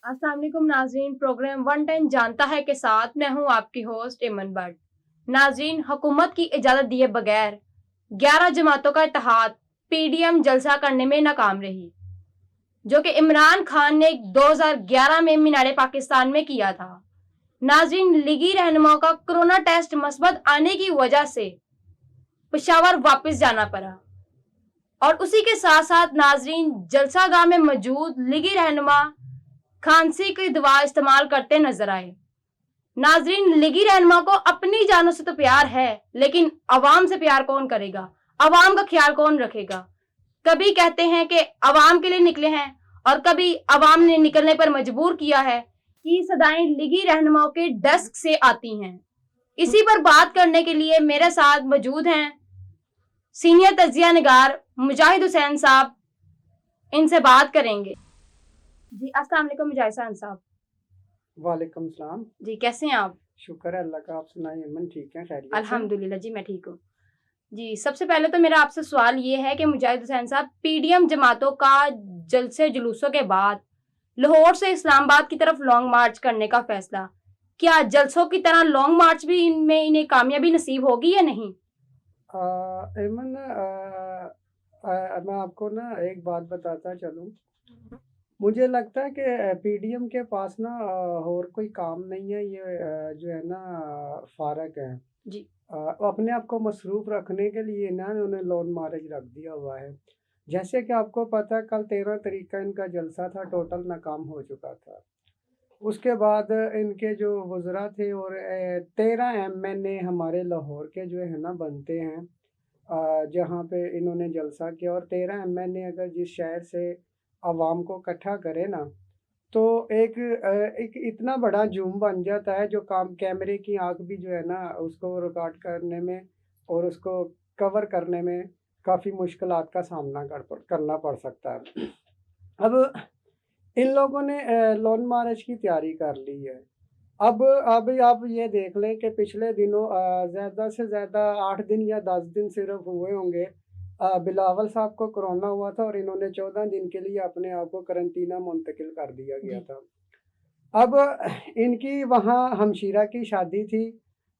अस्सलाम वालेकुम नाजरीन, प्रोग्राम 110 जानता है के साथ मैं हूं आपकी होस्ट इमन भट्ट। नाजरीन, हुकूमत की इजाज़त दिए बगैर 11 जमातों का इत्तेहाद पीडीएम जलसा करने में नाकाम रही, जो कि इमरान खान ने 2011 में मीनार पाकिस्तान में किया था। नाजरीन, लीगी रहनुमाओं का कोरोना टेस्ट मस्बत आने की वजह से पेशावर वापस जाना पड़ा और उसी के साथ साथ नाजरीन जलसागाह में मौजूद लीगी रहनुमा खांसी की दवा इस्तेमाल करते नजर आए। नाजरीन, लीगी रहनुमा को अपनी जानों से तो प्यार है, लेकिन अवाम से प्यार कौन करेगा, अवाम का ख्याल कौन रखेगा। कभी कहते हैं कि अवाम के लिए निकले हैं और कभी अवाम ने निकलने पर मजबूर किया है कि सदाएं लीगी रहनुमाओं के डेस्क से आती हैं। इसी पर बात करने के लिए मेरे साथ मौजूद हैं सीनियर तजिया निगार मुजाहिद हुसैन साहब। इनसे बात करेंगे। जी अस्सलाम वालेकुम मुजाहिद हुसैन साहब। वालेकुम सलाम। जी कैसे हैं आप? शुक्र है अल्लाह का, आप सुनाइए अमन, ठीक है? खैरियत से? अल्हम्दुलिल्लाह जी मैं ठीक हूँ। जी सबसे पहले तो मेरा आपसे सवाल ये है कि मुजाहिद हुसैन साहब, पीडीएम जमातों का जलसे जुलूसों के बाद लाहौर से इस्लामाबाद की तरफ लॉन्ग मार्च करने का फैसला, क्या जलसों की तरह लॉन्ग मार्च भी इनमें इन्हें कामयाबी नसीब होगी या नहीं? अमन, मैं आपको ना एक बात बताता चलूँ। मुझे लगता है कि पीडीएम के पास ना और कोई काम नहीं है, ये जो है ना फारग है। जी अपने आप को मसरूफ़ रखने के लिए ना उन्होंने लॉन मार्च रख दिया हुआ है। जैसे कि आपको पता है, कल 13 तारीख का इनका जलसा था, टोटल नाकाम हो चुका था। उसके बाद इनके जो वज़रा थे और 13 एमएनए हमारे लाहौर के जो है ना बनते हैं, जहाँ पे इन्होंने जलसा किया। और 13 एमएनए अगर जिस शहर से आवाम को इकट्ठा करे ना, तो एक इतना बड़ा ज़ूम बन जाता है, जो काम कैमरे की आँख भी जो है ना उसको रिकॉर्ड करने में और उसको कवर करने में काफ़ी मुश्किलात का सामना करना पड़ सकता है। अब इन लोगों ने लॉन मार्च की तैयारी कर ली है। अब आप ये देख लें कि पिछले दिनों ज़्यादा से ज़्यादा 8 दिन या 10 दिन सिर्फ हुए होंगे, बिलावल साहब को कोरोना हुआ था और इन्होंने 14 दिन के लिए अपने आप को करंटीना मुंतकिल कर दिया गया जी था। अब इनकी वहाँ हमशीरा की शादी थी,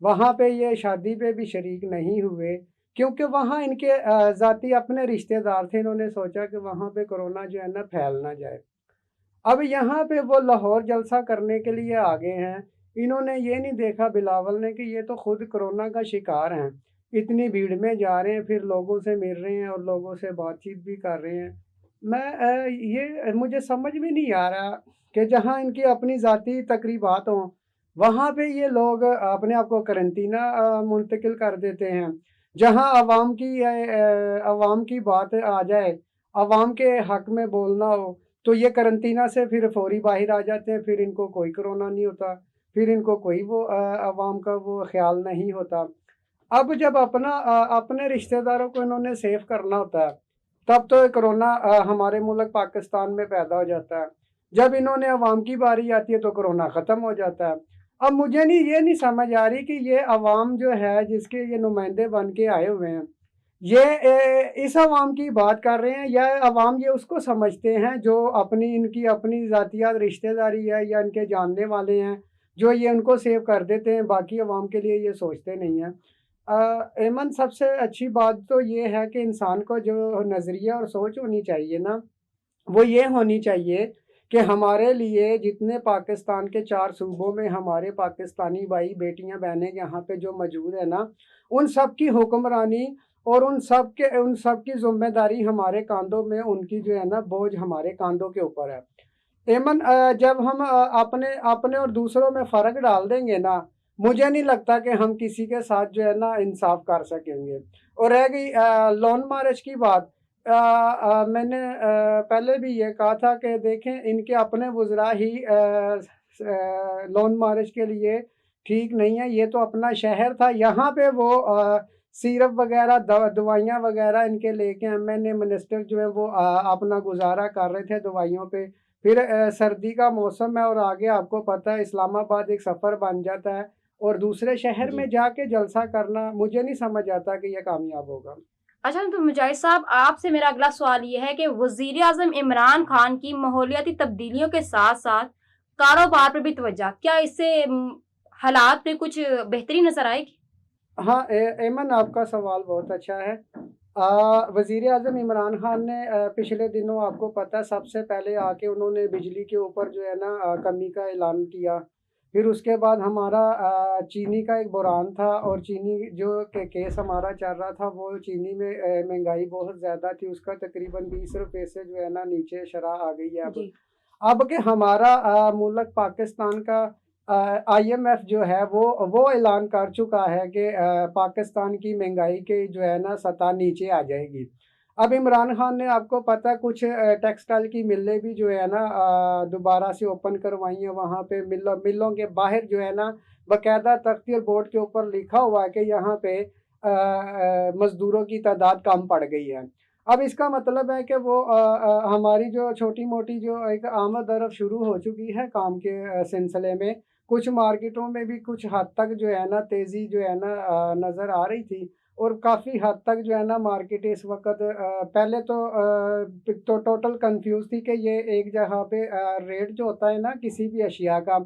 वहाँ पे ये शादी पे भी शरीक नहीं हुए, क्योंकि वहाँ इनके ज़ाती अपने रिश्तेदार थे। इन्होंने सोचा कि वहाँ पे कोरोना जो है ना फैल ना जाए। अब यहाँ पे वो लाहौर जलसा करने के लिए आ गए हैं। इन्होंने ये नहीं देखा बिलावल ने कि ये तो खुद कोरोना का शिकार हैं। इतनी भीड़ में जा रहे हैं, फिर लोगों से मिल रहे हैं और लोगों से बातचीत भी कर रहे हैं। ये मुझे समझ में नहीं आ रहा कि जहाँ इनकी अपनी ज़ाती तकरीबात हों, वहाँ पे ये लोग अपने आप को करंटीना मुंतकिल कर देते हैं। जहाँ अवाम की बात आ जाए, अवाम के हक़ में बोलना हो, तो ये करंटीना से फिर फौरी बाहर आ जाते हैं, फिर इनको कोई कोरोना नहीं होता, फिर इनको कोई वो अवाम का वो ख़्याल नहीं होता। अब जब अपने रिश्तेदारों को इन्होंने सेफ करना होता है, तब तो कोरोना हमारे मुल्क पाकिस्तान में पैदा हो जाता है। जब इन्होंने अवाम की बारी आती है तो कोरोना ख़त्म हो जाता है। अब मुझे ये नहीं समझ आ रही कि ये अवाम जो है, जिसके ये नुमाइंदे बन के आए हुए हैं, ये इस अवाम की बात कर रहे हैं या अवाम ये उसको समझते हैं जो इनकी अपनी ज़ातियात रिश्तेदारी है या इनके जानने वाले हैं, जो ये उनको सेव कर देते हैं, बाकी अवाम के लिए ये सोचते नहीं हैं। एमन, सबसे अच्छी बात तो ये है कि इंसान को जो नज़रिया और सोच होनी चाहिए ना, वो ये होनी चाहिए कि हमारे लिए जितने पाकिस्तान के 4 सूबों में हमारे पाकिस्तानी भाई बेटियां बहनें यहाँ पे जो मौजूद है ना, उन सब की हुक्मरानी और उन सब की ज़िम्मेदारी हमारे कांधों में, उनकी जो है ना बोझ हमारे कांधों के ऊपर है। एमन, जब हम अपने अपने और दूसरों में फ़र्क डाल देंगे ना, मुझे नहीं लगता कि हम किसी के साथ जो है ना इंसाफ कर सकेंगे। और रह गई लॉन मार्च की बात, मैंने पहले भी ये कहा था कि देखें, इनके अपने वज़रा ही लॉन मार्च के लिए ठीक नहीं है। ये तो अपना शहर था, यहाँ पे वो सिरप वगैरह दवाइयाँ वगैरह इनके लेके एमएनए मिनिस्टर जो है वो अपना गुजारा कर रहे थे दवाइयों पे। फिर सर्दी का मौसम है और आगे आपको पता है इस्लामाबाद एक सफ़र बन जाता है, और दूसरे शहर जी में जाके जलसा करना मुझे नहीं समझ आता कि ये कामयाब होगा। अच्छा, तो मुजाहिद साहब, आपसे मेरा अगला सवाल ये है कि वज़ीर आज़म इमरान खान की माहौलियाती तब्दीलियों के साथ साथ कारोबार पर भी तवज्जो, क्या इससे हालात में कुछ बेहतरी नजर आएगी? हाँ, ऐमन आपका सवाल बहुत अच्छा है। वज़ीर आज़म इमरान खान ने पिछले दिनों आपको पता है सबसे पहले आके उन्होंने बिजली के ऊपर जो है ना कमी का ऐलान किया। फिर उसके बाद हमारा चीनी का एक बुरान था और चीनी जो केस हमारा चल रहा था वो चीनी में महंगाई बहुत ज़्यादा थी, उसका तकरीबन 20 रुपए से जो है ना नीचे शरह आ गई है अब। जी। अब के हमारा मुल्क पाकिस्तान का आईएमएफ जो है वो ऐलान कर चुका है कि पाकिस्तान की महंगाई के जो है ना सतह नीचे आ जाएगी। अब इमरान खान ने आपको पता है कुछ टेक्सटाइल की मिलें भी जो है ना दोबारा से ओपन करवाई हैं। वहाँ पे मिलों के बाहर जो है ना बाकायदा तख्ती और बोर्ड के ऊपर लिखा हुआ है कि यहाँ पे मज़दूरों की तादाद कम पड़ गई है। अब इसका मतलब है कि वो हमारी जो छोटी-मोटी जो एक आमद-ओ-रफ़्त शुरू हो चुकी है काम के सिलसिले में, कुछ मार्केटों में भी कुछ हद तक जो है ना तेज़ी जो है ना नज़र आ रही थी और काफ़ी हद तक जो है ना मार्केट इस वक़्त पहले तो टोटल कन्फ्यूज़ थी कि ये एक जगह पे रेट जो होता है ना किसी भी अशिया का,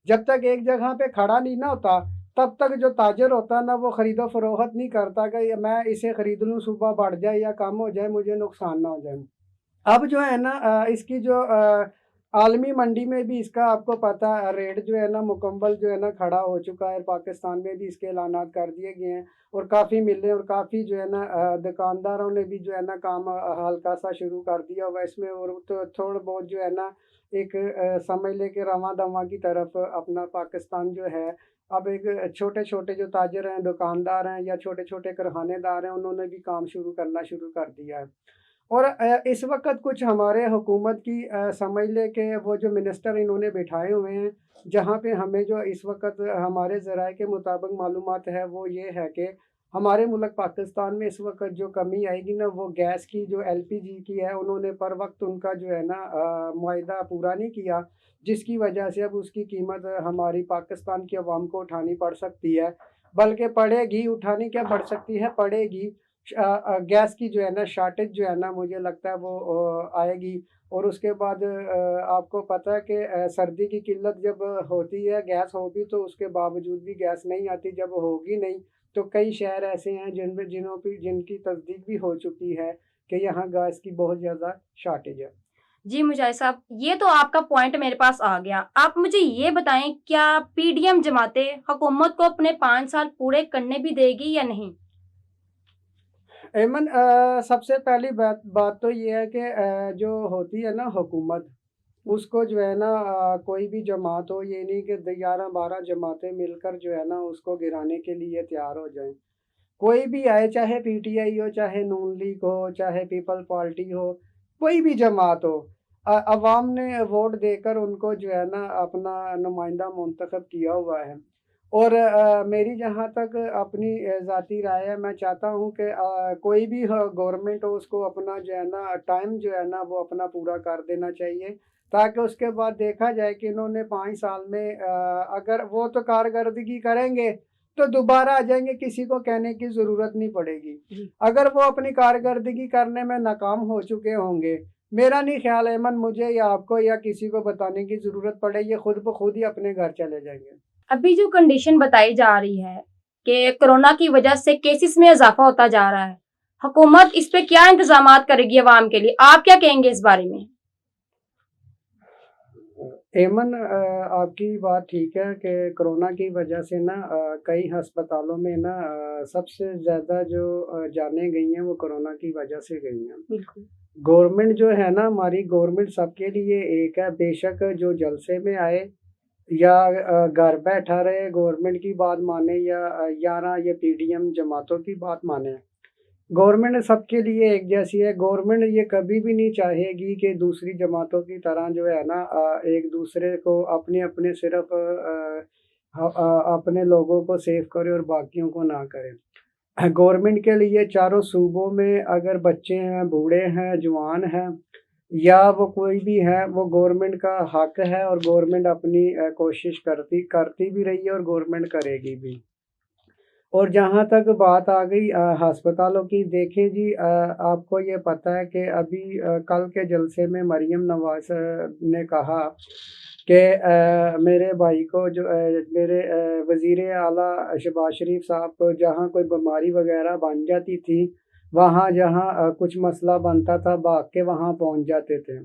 जब तक एक जगह पे खड़ा नहीं ना होता, तब तक जो ताजिर होता है ना वो ख़रीदो फ़रोख्त नहीं करता कि ये मैं इसे ख़रीद लूँ, सुबह बढ़ जाए या कम हो जाए, मुझे नुकसान ना हो जाए। अब जो है ना इसकी जो आलमी मंडी में भी इसका आपको पता है रेट जो है ना मुकम्मल जो है ना खड़ा हो चुका है। पाकिस्तान में भी इसके ऐलानात कर दिए गए हैं और काफ़ी मिलें और काफ़ी जो है ना दुकानदारों ने भी जो है ना काम हल्का सा शुरू कर दिया हुआ है इसमें। और तो थोड़ा बहुत जो है ना एक समझ लें कि रवां-दवां की तरफ अपना पाकिस्तान जो है अब एक छोटे-छोटे जो ताजिर हैं, दुकानदार हैं या छोटे-छोटे कारखानेदार हैं, उन्होंने भी काम शुरू करना शुरू कर दिया है। और इस वक़्त कुछ हमारे हुकूमत की समझ लें कि वो जो मिनिस्टर इन्होंने बिठाए हुए हैं, जहाँ पे हमें जो इस वक़्त हमारे ज़राए के मुताबिक मालूमात है वो ये है कि हमारे मुल्क पाकिस्तान में इस वक़्त जो कमी आएगी ना वो गैस की जो एलपीजी की है, उन्होंने पर वक़्त उनका जो है ना मुआहिदा पूरा नहीं किया, जिसकी वजह से अब उसकी कीमत हमारी पाकिस्तान की अवाम को उठानी पड़ सकती है। बल्कि पड़ेगी, उठानी क्या पड़ सकती है, पड़ेगी। गैस की जो है ना शॉर्टेज जो है ना मुझे लगता है वो आएगी। और उसके बाद आपको पता है कि सर्दी की किल्लत जब होती है, गैस होगी तो उसके बावजूद भी गैस नहीं आती। जब होगी नहीं तो कई शहर ऐसे हैं जिनमें जिनकी तस्दीक भी हो चुकी है कि यहाँ गैस की बहुत ज़्यादा शॉर्टेज है। जी मुजाहिद साहब, ये तो आपका पॉइंट मेरे पास आ गया। आप मुझे ये बताएं, क्या पीडीएम जमातें हुकूमत को अपने 5 साल पूरे करने भी देगी या नहीं? ऐमन सबसे पहली बात बात तो ये है कि जो होती है ना हुकूमत, उसको जो है ना कोई भी जमात हो, ये नहीं कि 11-12 जमातें मिलकर जो है ना उसको गिराने के लिए तैयार हो जाएं। कोई भी आए, चाहे पीटीआई हो, चाहे नून लीग हो, चाहे पीपल पार्टी हो, कोई भी जमात हो, अवाम ने वोट देकर उनको जो है ना अपना नुमाइंदा मुंतखब किया हुआ है। और मेरी जहाँ तक अपनी ज़ाती राय है, मैं चाहता हूँ कि कोई भी गवर्नमेंट हो उसको अपना जो है ना टाइम जो है ना वो अपना पूरा कर देना चाहिए, ताकि उसके बाद देखा जाए कि इन्होंने 5 साल में अगर वो तो कारकर्दगी करेंगे तो दोबारा आ जाएंगे, किसी को कहने की ज़रूरत नहीं पड़ेगी। जी। अगर वो अपनी कारकर्दगी करने में नाकाम हो चुके होंगे, मेरा नहीं ख्याल ऐमन मुझे या आपको या किसी को बताने की ज़रूरत पड़े, ये खुद ब खुद ही अपने घर चले जाएंगे। अभी जो कंडीशन बताई जा रही है कि कोरोना की वजह से केसेस में इजाफा होता जा रहा है, हुकूमत इस पे क्या इंतजामात करेगी अवाम के लिए? आप क्या कहेंगे इस बारे में? ऐमन आपकी बात ठीक है कि कोरोना की वजह से ना कई अस्पतालों में ना सबसे ज़्यादा जो जानें गई हैं वो कोरोना की वजह से गई हैं। बिल्कुल। गवर्नमेंट जो है ना हमारी गवर्नमेंट सबके लिए एक है, बेशक जो जलसे में आए या घर बैठा रहे, गवर्नमेंट की बात माने या ये पीडीएम जमातों की बात माने। गवर्नमेंट सबके लिए एक जैसी है। गवर्नमेंट ये कभी भी नहीं चाहेगी कि दूसरी जमातों की तरह जो है ना एक दूसरे को अपने सिर्फ अपने लोगों को सेव करे और बाकियों को ना करे। गवर्नमेंट के लिए चारों सूबों में अगर बच्चे हैं, बूढ़े हैं, जवान हैं या वो कोई भी है, वो गवर्नमेंट का हक है और गवर्नमेंट अपनी कोशिश करती भी रही है और गवर्नमेंट करेगी भी। और जहाँ तक बात आ गई अस्पतालों की, देखें जी आपको ये पता है कि अभी कल के जलसे में मरीम नवाज़ ने कहा کہ میرے بھائی کو جو میرے وزیر اعلیٰ شہباز شریف صاحب کو جہاں کوئی بیماری وغیرہ بن جاتی تھی، وہاں جہاں کچھ مسئلہ بنتا تھا بھاگ کے وہاں پہنچ جاتے تھے۔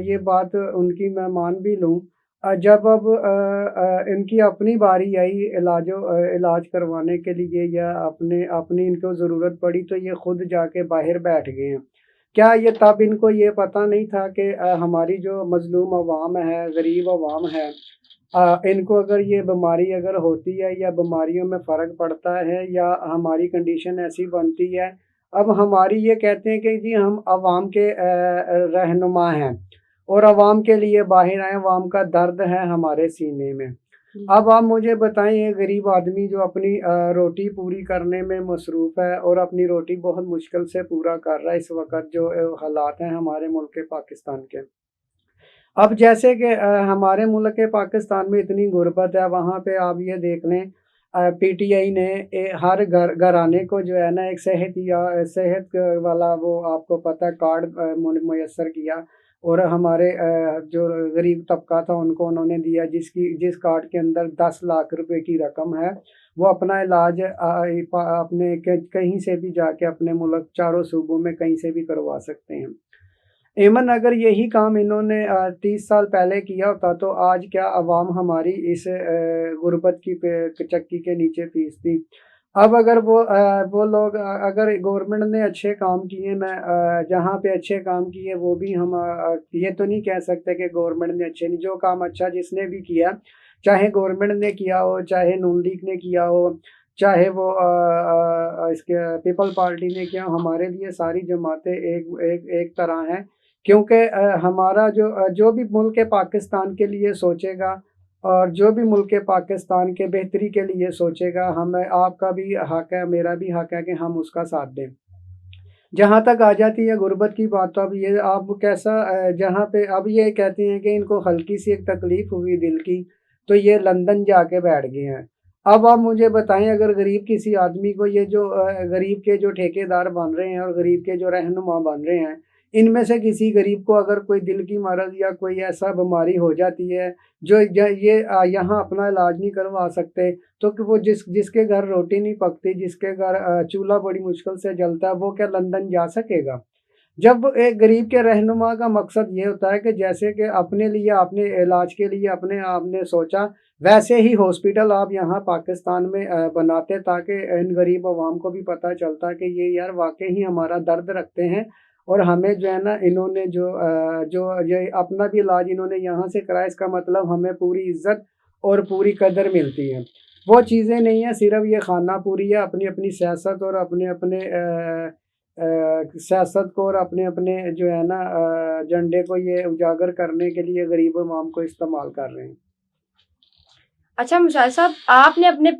یہ بات ان کی میں مان بھی لوں۔ جب اب ان کی اپنی باری آئی علاج کروانے کے لیے یا اپنی ان کو ضرورت پڑی تو یہ خود جا کے باہر بیٹھ گئے ہیں۔ کیا یہ تب ان کو یہ پتہ نہیں تھا کہ ہماری جو مظلوم عوام ہے، غریب عوام ہے، ان کو اگر یہ بیماری اگر ہوتی ہے یا بیماریوں میں فرق پڑتا ہے یا ہماری کنڈیشن ایسی بنتی ہے، اب ہماری یہ کہتے ہیں کہ جی ہم عوام کے رہنما ہیں اور عوام کے لیے باہر آئے، عوام کا درد ہے ہمارے سینے میں۔ اب آپ مجھے بتائیں، یہ غریب آدمی جو اپنی روٹی پوری کرنے میں مصروف ہے اور اپنی روٹی بہت مشکل سے پورا کر رہا ہے اس وقت جو حالات ہیں ہمارے ملک پاکستان کے۔ اب جیسے کہ ہمارے ملک پاکستان میں اتنی غربت ہے، وہاں پہ آپ یہ دیکھ لیں پی ٹی آئی نے ہر گھرانے کو جو ہے نا ایک صحت والا وہ آپ کو پتہ کارڈ میسر کیا، اور ہمارے جو غریب طبقہ تھا ان کو انہوں نے دیا، جس کارڈ کے اندر 10 لاکھ روپے کی رقم ہے، وہ اپنا علاج اپنے کہیں سے بھی جا کے اپنے ملک چاروں صوبوں میں کہیں سے بھی کروا سکتے ہیں۔ ایمن اگر یہی کام انہوں نے 30 سال پہلے کیا ہوتا تو آج کیا عوام ہماری اس غربت کی چکی کے نیچے پیستی۔ اب اگر وہ لوگ اگر گورنمنٹ نے اچھے کام کیے، میں جہاں پہ اچھے کام کیے وہ بھی ہم یہ تو نہیں کہہ سکتے کہ گورنمنٹ نے اچھے نہیں، جو کام اچھا جس نے بھی کیا، چاہے گورنمنٹ نے کیا ہو، چاہے نون لیگ نے کیا ہو، چاہے وہ اس کے پیپل پارٹی نے کیا، ہمارے لیے ساری جماعتیں ایک طرح ہیں، کیونکہ ہمارا جو بھی ملک پاکستان کے لیے سوچے گا اور جو بھی ملک پاکستان کے بہتری کے لیے سوچے گا، آپ کا بھی حق ہے، میرا بھی حق ہے کہ ہم اس کا ساتھ دیں۔ جہاں تک آ جاتی ہے غربت کی بات، تو اب یہ آپ کیسا جہاں پہ اب یہ کہتے ہیں کہ ان کو ہلکی سی ایک تکلیف ہوئی دل کی تو یہ لندن جا کے بیٹھ گئے ہیں۔ اب آپ مجھے بتائیں، اگر غریب کسی آدمی کو یہ جو غریب کے جو ٹھیکیدار بن رہے ہیں اور غریب کے جو رہنما بن رہے ہیں، ان میں سے کسی غریب کو اگر کوئی دل کی مرض یا کوئی ایسا بیماری ہو جاتی ہے جو یہ یہاں اپنا علاج نہیں کروا سکتے، تو کہ وہ جس کے گھر روٹی نہیں پکتی، جس کے گھر چولہا بڑی مشکل سے جلتا ہے، وہ کیا لندن جا سکے گا؟ جب ایک غریب کے رہنما کا مقصد یہ ہوتا ہے کہ جیسے کہ اپنے لیے اپنے علاج کے لیے اپنے آپ نے سوچا، ویسے ہی ہاسپٹل آپ یہاں پاکستان میں بناتے تاکہ ان غریب عوام کو بھی پتہ چلتا کہ یہ یار واقعی ہمارا درد رکھتے ہیں، اور ہمیں جو ہے نا انہوں نے جو یہ اپنا بھی علاج انہوں نے یہاں سے کرایا، اس کا مطلب ہمیں پوری عزت اور پوری قدر ملتی ہے۔ وہ چیزیں نہیں ہیں، صرف یہ خانہ پوری ہے، اپنی سیاست اور اپنے سیاست کو اور اپنے جو ہے نا جنڈے کو یہ اجاگر کرنے کے لیے غریب عوام کو استعمال کر رہے ہیں۔ اچھا مشاہد صاحب، آپ نے اپنے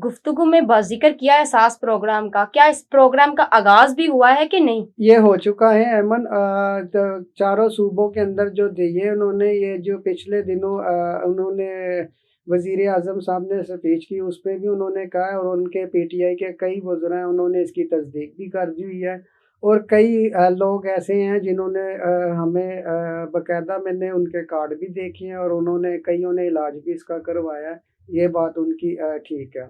گفتگو میں ذکر کیا احساس پروگرام کا، کیا اس پروگرام کا آغاز بھی ہوا ہے کہ نہیں؟ یہ ہو چکا ہے ایمن، چاروں صوبوں کے اندر جو دیے انہوں نے، یہ جو پچھلے دنوں انہوں نے وزیر اعظم صاحب نے اسپیچ کی، اس پہ بھی انہوں نے کہا ہے، اور ان کے پی ٹی آئی کے کئی وزراء ہیں انہوں نے اس کی تصدیق بھی کر دی ہوئی ہے، اور کئی لوگ ایسے ہیں جنہوں نے ہمیں باقاعدہ میں نے ان کے کارڈ بھی دیکھے ہیں، اور کئیوں نے علاج بھی اس کا کروایا ہے۔ یہ بات ان کی ٹھیک ہے۔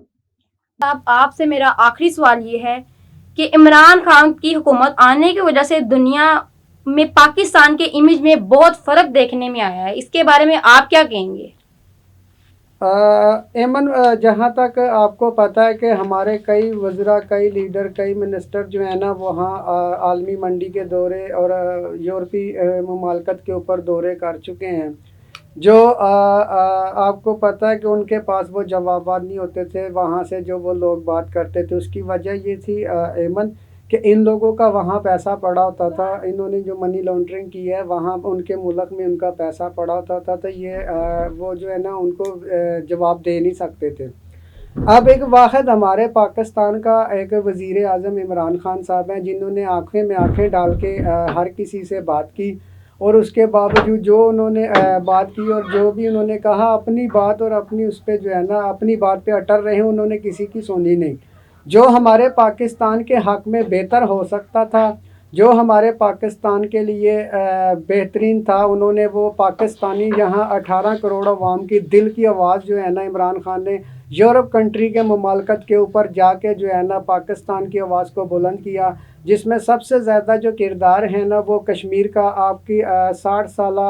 آپ سے میرا آخری سوال یہ ہے کہ عمران خان کی حکومت آنے کی وجہ سے دنیا میں پاکستان کے امیج میں بہت فرق دیکھنے میں آیا ہے، اس کے بارے میں آپ کیا کہیں گے؟ ایمن، جہاں تک آپ کو پتہ ہے کہ ہمارے کئی وزراء، کئی لیڈر، کئی منسٹر جو ہیں نا وہاں عالمی منڈی کے دورے اور یورپی ممالکت کے اوپر دورے کر چکے ہیں، جو آپ کو پتہ ہے کہ ان کے پاس وہ جوابات نہیں ہوتے تھے وہاں سے جو وہ لوگ بات کرتے تھے۔ اس کی وجہ یہ تھی ایمن کہ ان لوگوں کا وہاں پیسہ پڑا ہوتا تھا، انہوں نے جو منی لانڈرنگ کی ہے وہاں ان کے ملک میں ان کا پیسہ پڑا ہوتا تھا، تو یہ وہ جو ہے نا ان کو جواب دے نہیں سکتے تھے۔ اب ایک واحد ہمارے پاکستان کا ایک وزیر اعظم عمران خان صاحب ہیں جنہوں نے آنکھیں میں آنکھیں ڈال کے ہر کسی سے بات کی، اور اس کے باوجود جو انہوں نے بات کی اور جو بھی انہوں نے کہا، اپنی بات اور اپنی اس پہ جو ہے نا اپنی بات پہ اٹل رہے، انہوں نے کسی کی سنی نہیں۔ جو ہمارے پاکستان کے حق میں بہتر ہو سکتا تھا، जो हमारे पाकिस्तान के लिए बेहतरीन था, उन्होंने वो पाकिस्तानी जहाँ 18 करोड़ अवाम की दिल की आवाज़ जो है ना, इमरान खान ने यूरोप कंट्री के ममालकत के ऊपर जाके जो है ना पाकिस्तान की आवाज़ को बुलंद किया, जिसमें सबसे ज़्यादा जो किरदार है ना वो कश्मीर का। आपकी 60 साला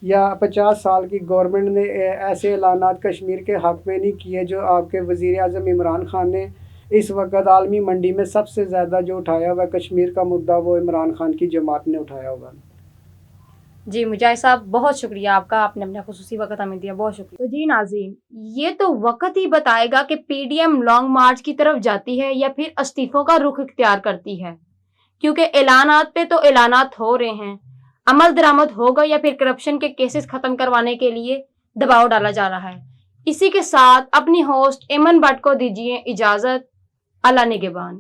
या 50 साल की गवर्नमेंट ने ऐसे ऐलानात कश्मीर के हक़ में नहीं किए जो आपके वज़ीर आज़म इमरान खान ने इस वक्त आलमी मंडी में सबसे ज़्यादा जो उठाया हुआ कश्मीर का मुद्दा, वो इमरान खान की जमात ने उठाया हुआ। जी मुजाहिद साहब, बहुत शुक्रिया आपका, आपने अपना खुसूसी वक्त हमें दिया, बहुत शुक्रिया। तो जी नाज़रीन, ये तो वक्त ही बताएगा कि पीडीएम लॉन्ग मार्च की तरफ जाती है या फिर इस्तीफों का रुख इख्तियार करती है, क्योंकि ऐलानात पे तो ऐलानात हो रहे हैं, अमल दरामद होगा या फिर करप्शन के केसेस खत्म करवाने के लिए दबाव डाला जा रहा है। इसी के साथ अपनी होस्ट एमन भट्ट को दीजिए इजाज़त। अल्लाह निगहबान।